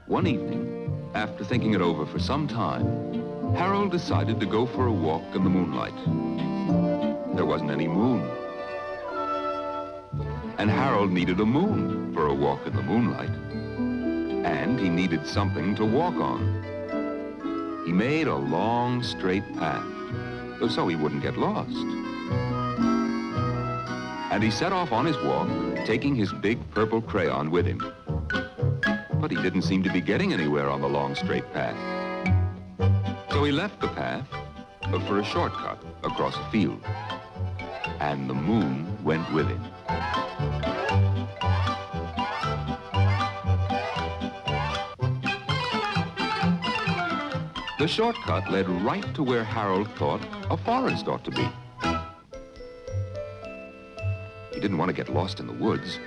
One evening, after thinking it over for some time, Harold decided to go for a walk in the moonlight. There wasn't any moon. And Harold needed a moon for a walk in the moonlight. And he needed something to walk on. He made a long, straight path, so he wouldn't get lost. And he set off on his walk, taking his big purple crayon with him. But he didn't seem to be getting anywhere on the long, straight path. So he left the path for a shortcut across a field. And the moon went with him. The shortcut led right to where Harold thought a forest ought to be. He didn't want to get lost in the woods.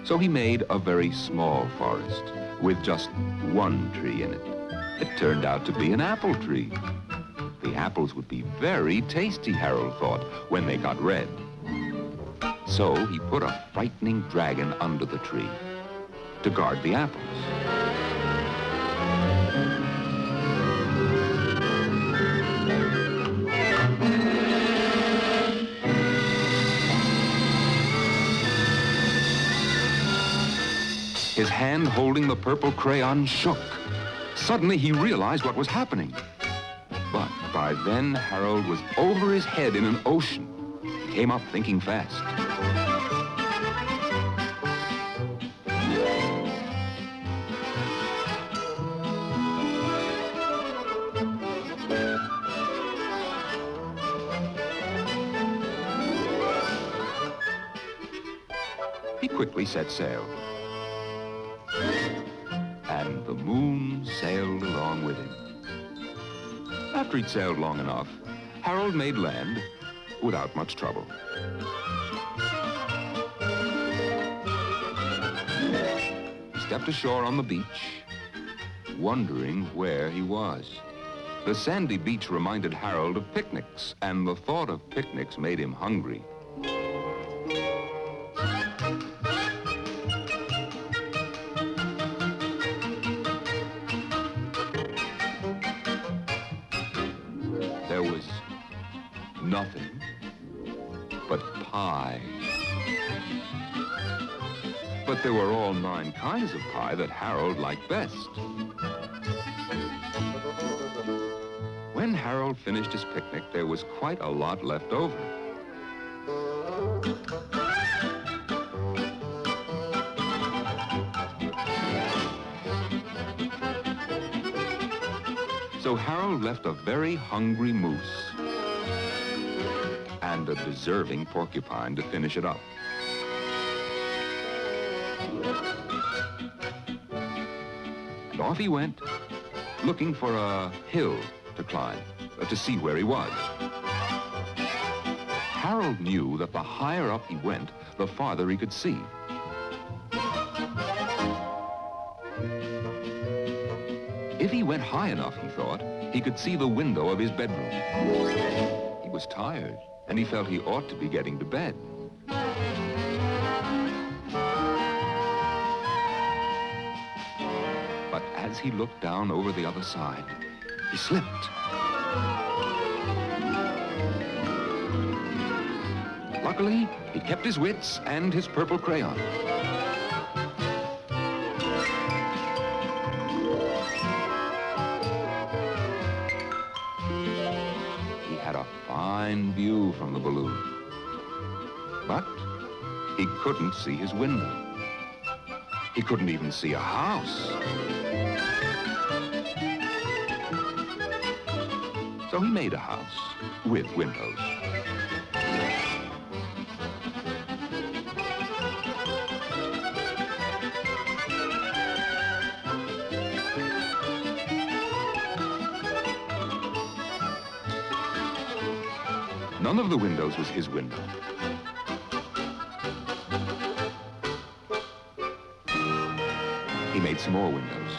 So he made a very small forest with just one tree in it. It turned out to be an apple tree. The apples would be very tasty, Harold thought, when they got red. So he put a frightening dragon under the tree to guard the apples. His hand holding the purple crayon shook. Suddenly he realized what was happening. But by then Harold was over his head in an ocean. He came up thinking fast. He quickly set sail. And the moon sailed along with him. After he'd sailed long enough, Harold made land without much trouble. He stepped ashore on the beach, wondering where he was. The sandy beach reminded Harold of picnics, and the thought of picnics made him hungry. There was nothing but pie. But there were all 9 kinds of pie that Harold liked best. When Harold finished his picnic, there was quite a lot left over. So Harold left a very hungry moose and a deserving porcupine to finish it up. And off he went, looking for a hill to climb, to see where he was. Harold knew that the higher up he went, the farther he could see. If he went high enough, he thought, he could see the window of his bedroom. He was tired, and he felt he ought to be getting to bed. But as he looked down over the other side, he slipped. Luckily, he kept his wits and his purple crayon. Fine view from the balloon. But he couldn't see his window. He couldn't even see a house. So he made a house with windows. None of the windows was his window. He made some more windows.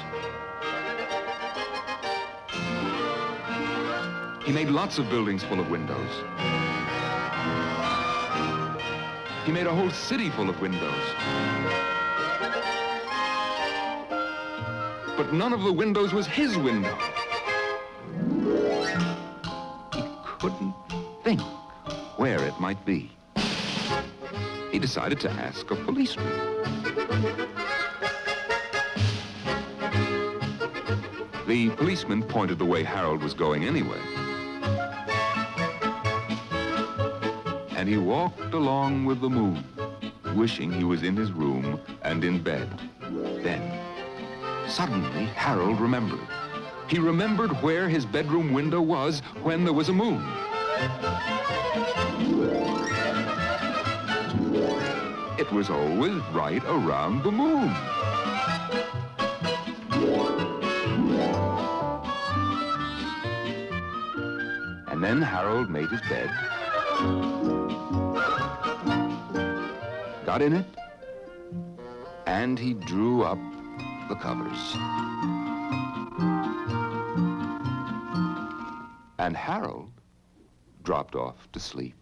He made lots of buildings full of windows. He made a whole city full of windows. but none of the windows was his window. He couldn't think where it might be. He decided to ask a policeman. The policeman pointed the way Harold was going anyway. And he walked along with the moon, wishing he was in his room and in bed. Then, suddenly, Harold remembered. He remembered where his bedroom window was when there was a moon. It was always right around the moon. And then Harold made his bed, got in it, and he drew up the covers. And Harold dropped off to sleep.